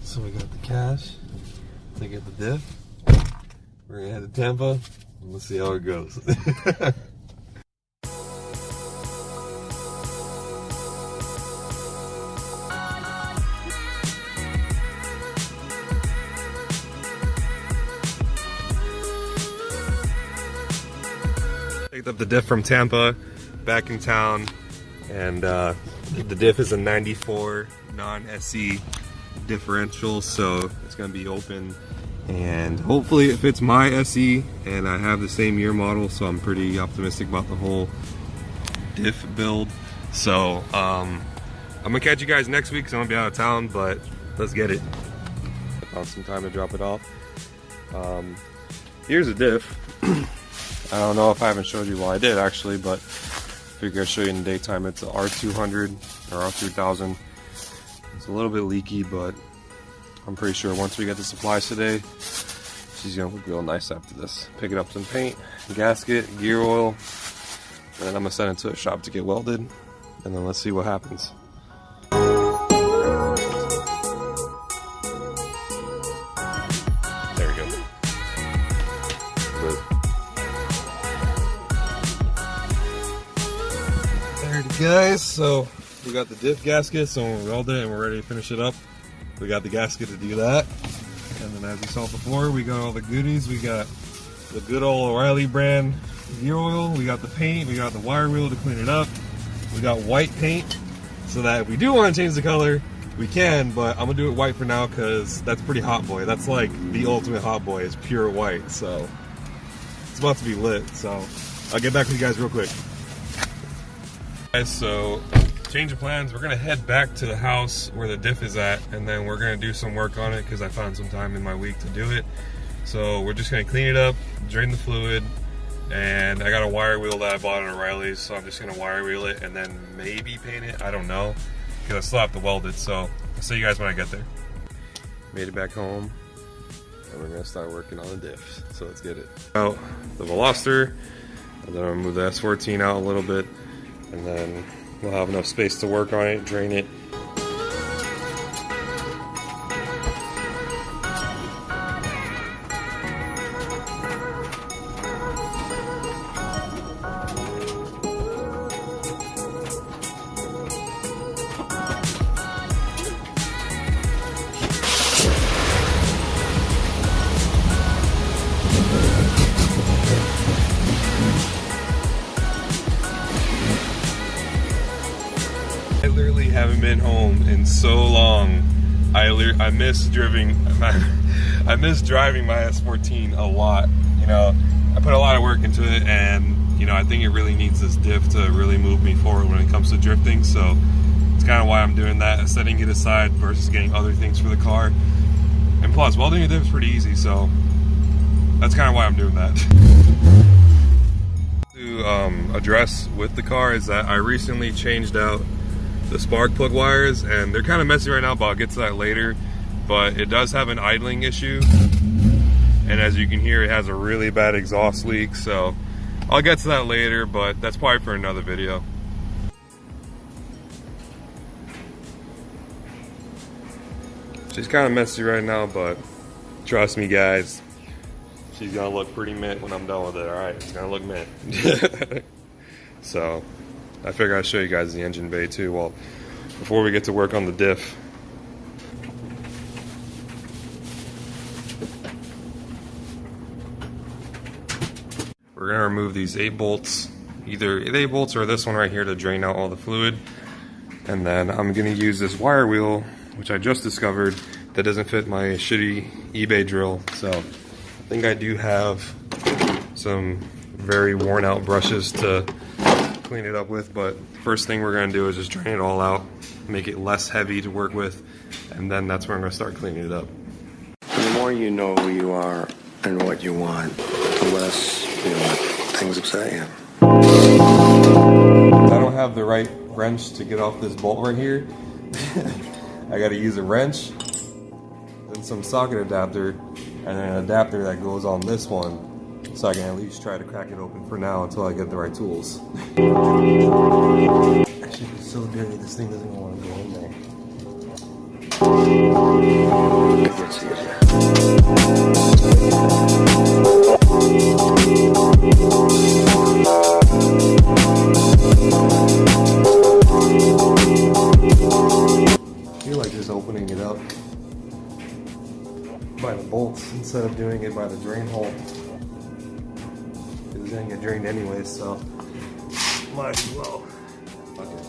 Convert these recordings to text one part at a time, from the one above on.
So we got the cash to get the diff. We're gonna head to Tampa and let's see how it goes. Picked up the diff from Tampa, back in town, and the diff is a 94 non-SE differential, so it's gonna be open, and hopefully it fits my SE, and I have the same year model, so I'm pretty optimistic about the whole diff build. So I'm gonna catch you guys next week because I'm gonna be out of town, but let's get it. Found some time to drop it off. Here's a diff. I don't know if I haven't showed you, well I did actually, but I figure I'll show you in the daytime. It's a R200 or R3000. It's a little bit leaky, but I'm pretty sure once we get the supplies today, she's gonna look real nice after this. Picking up some paint, gasket, gear oil, and then I'm gonna send it to a shop to get welded, and then let's see what happens. There we go. Good. There it is, guys. So we got the diff gasket, so we're welded it and we're ready to finish it up. We got the gasket to do that, and then as you saw before, we got all the goodies. We got the good old O'Reilly brand gear oil, we got the paint, we got the wire wheel to clean it up, we got white paint so that if we do want to change the color, we can, but I'm gonna do it white for now because that's pretty hot boy. That's like the ultimate hot boy, is pure white, so it's about to be lit. So I'll get back with you guys real quick. Guys, so change of plans. We're gonna head back to the house where the diff is at, and then we're gonna do some work on it because I found some time in my week to do it. So we're just gonna clean it up, drain the fluid, and I got a wire wheel that I bought at O'Reilly's, so I'm just gonna wire wheel it and then maybe paint it. I don't know, because I still have to weld it. So I'll see you guys when I get there. Made it back home, and we're gonna start working on the diff. So let's get it out the Veloster, and then I'm gonna move the S14 out a little bit, and then we'll have enough space to work on it, drain it. I literally haven't been home in so long. I miss driving my S14 a lot. You know, I put a lot of work into it, and you know, I think it really needs this diff to really move me forward when it comes to drifting. So it's kind of why I'm doing that, setting it aside versus getting other things for the car. And plus, welding a diff is pretty easy, so that's kind of why I'm doing that. To address with the car is that I recently changed out the spark plug wires, and they're kind of messy right now, but I'll get to that later. But it does have an idling issue, and as you can hear, it has a really bad exhaust leak, so I'll get to that later, but that's probably for another video. She's kind of messy right now, but trust me guys, she's gonna look pretty mint when I'm done with it. Alright, it's gonna look mint. So I figure I'd show you guys the engine bay too, well, before we get to work on the diff. We're gonna remove these 8 bolts, either 8 bolts or this one right here, to drain out all the fluid. And then I'm gonna use this wire wheel, which I just discovered, that doesn't fit my shitty eBay drill. So I think I do have some very worn out brushes to clean it up with, but first thing we're gonna do is just drain it all out, make it less heavy to work with, and then that's where I'm gonna start cleaning it up. The more you know who you are and what you want, the less you let things upset you. I don't have the right wrench to get off this bolt right here. I gotta use a wrench, then some socket adapter, and then an adapter that goes on this one, so I can at least try to crack it open for now until I get the right tools. Actually, it's so dirty, this thing doesn't want to go in there. It gets easier. I feel like just opening it up by the bolts instead of doing it by the drain hole. It's gonna get drained anyway, so might as well. Okay.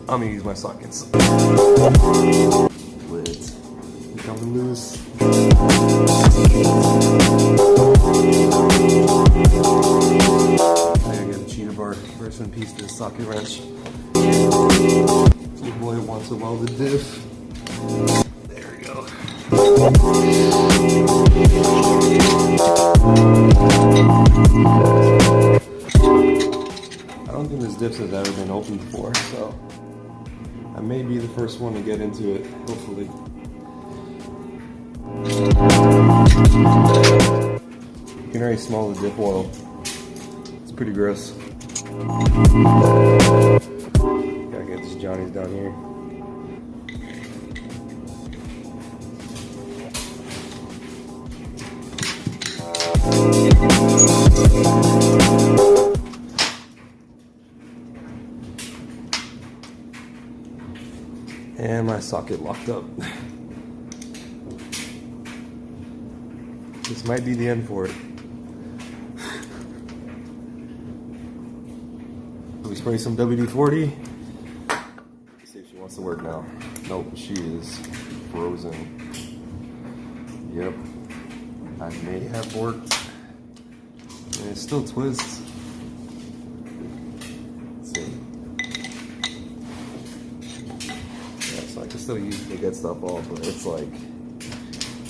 I'm gonna use my sockets. Lids coming loose. I gotta get a cheetah bar. Rest in peace to the socket wrench. Your boy wants a welded diff. There we go. I don't think this diff has ever been opened before, so I may be the first one to get into it, hopefully. You can already smell the diff oil. It's pretty gross. Gotta get these Johnnies down here. And my socket locked up. This might be the end for it. We spray some WD-40. See if she wants to work now. Nope, she is frozen. Yep. I may have worked. And it still twists. Let's see. Yeah, so I can still use it to get stuff off, but it's like,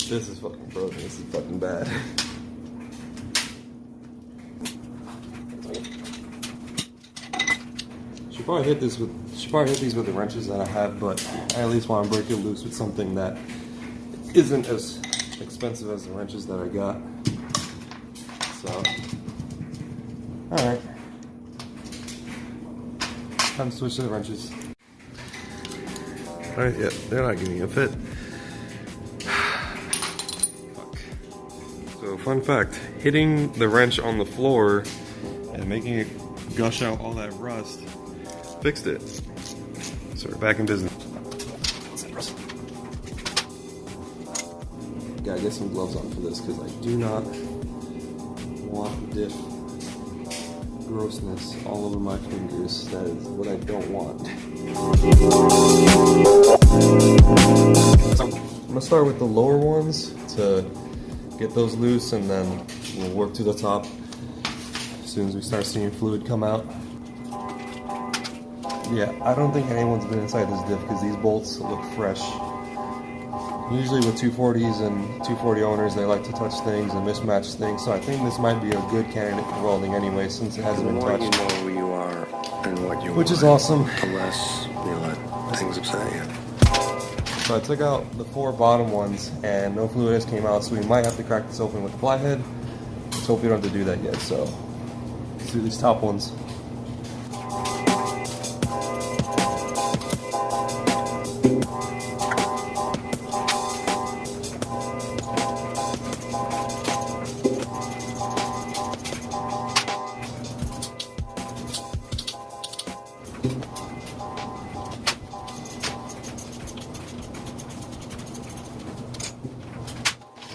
this is fucking frozen. This is fucking bad. She probably hit these with the wrenches that I have, but I at least want to break it loose with something that isn't as expensive as the wrenches that I got. So, alright. Time to switch to the wrenches. Alright, yeah, they're not giving me a fit. Fuck. So, fun fact, hitting the wrench on the floor and making it gush out all that rust fixed it. So we're back in business. Gotta get some gloves on for this because I do not want diff grossness all over my fingers. That is what I don't want. So I'm gonna start with the lower ones to get those loose, and then we'll work to the top as soon as we start seeing fluid come out. Yeah, I don't think anyone's been inside this diff because these bolts look fresh. Usually with 240s and 240 owners, they like to touch things and mismatch things, so I think this might be a good candidate for welding anyway, since it hasn't been touched. The more you know who you are and what you want, which is awesome. The less you let things upset you. So I took out the 4 bottom ones, and no fluid has came out, so we might have to crack this open with a flathead. Let's hope we don't have to do that yet, so let's do these top ones.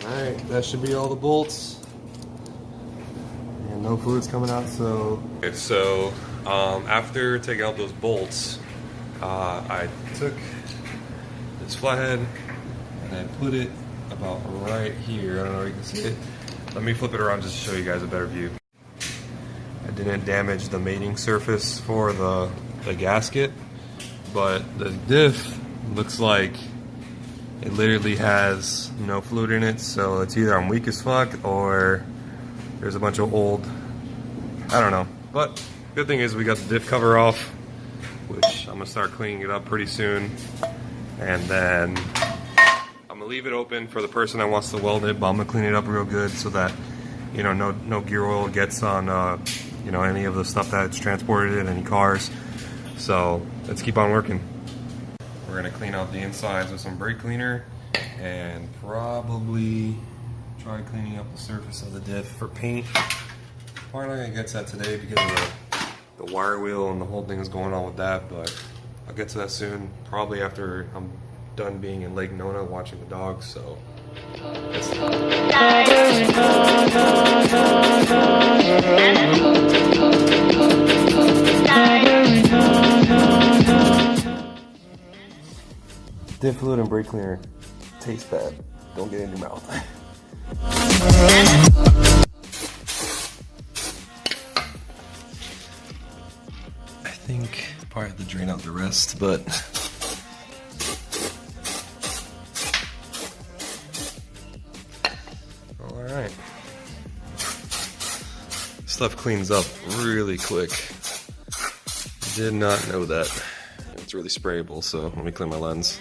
Alright, that should be all the bolts. And no fluid's coming out, so... Okay, so after taking out those bolts, I took this flathead and I put it about right here. I don't know if you can see it. Let me flip it around just to show you guys a better view. I didn't damage the mating surface for the gasket, but the diff looks like it literally has no fluid in it, so it's either I'm weak as fuck or there's a bunch of old, I don't know. But good thing is we got the diff cover off, which I'm gonna start cleaning it up pretty soon, and then I'm gonna leave it open for the person that wants to weld it, but I'm gonna clean it up real good so that, you know, no gear oil gets on you know, any of the stuff that's transported in any cars. So let's keep on working. We're gonna clean out the insides with some brake cleaner and probably try cleaning up the surface of the diff for paint. Probably not gonna get to that today because of the wire wheel and the whole thing is going on with that, but I'll get to that soon, probably after I'm done being in Lake Nona watching the dogs. So diff fluid and brake cleaner taste bad. Don't get it in your mouth. I think probably have to drain out the rest, but alright. Stuff cleans up really quick. Did not know that. It's really sprayable, so let me clean my lens.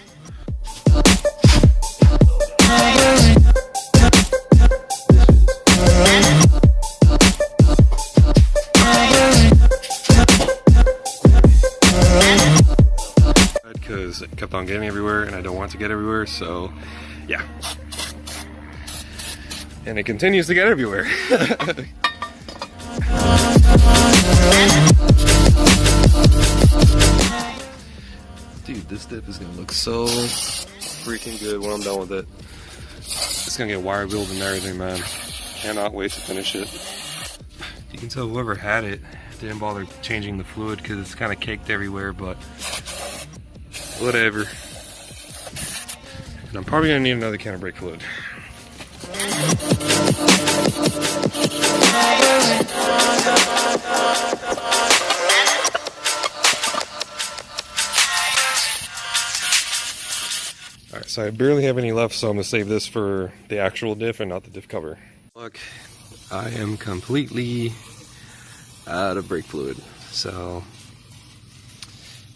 Because it kept on getting everywhere and I don't want it to get everywhere, so yeah. And it continues to get everywhere. Dude, this dip is gonna look so freaking good when I'm done with it. It's gonna get wire wheeled and everything, man. Cannot wait to finish it. You can tell whoever had it didn't bother changing the fluid because it's kind of caked everywhere, but whatever. And I'm probably gonna need another can of brake fluid. Alright, so I barely have any left, so I'm gonna save this for the actual diff and not the diff cover. Look, I am completely out of brake fluid, so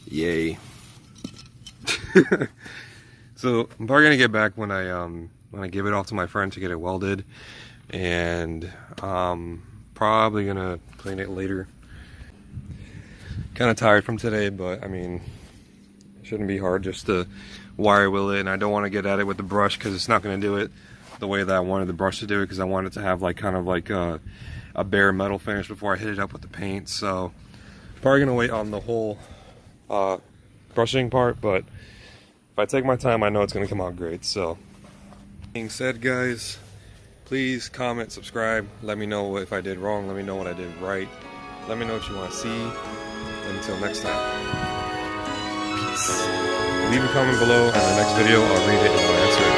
yay. So I'm probably gonna get back when I give it off to my friend to get it welded, and probably gonna clean it later. Kind of tired from today, but I mean, it shouldn't be hard just to wire wheel it, and I don't want to get at it with the brush because it's not going to do it the way that I wanted the brush to do it, because I wanted to have like kind of like a bare metal finish before I hit it up with the paint. So probably gonna wait on the whole brushing part, but if I take my time, I know it's gonna come out great. So being said, guys, please comment, subscribe, let me know if I did wrong, let me know what I did right, let me know what you want to see. Until next time, peace. Leave a comment below, and in the next video I'll read it and I'll answer it.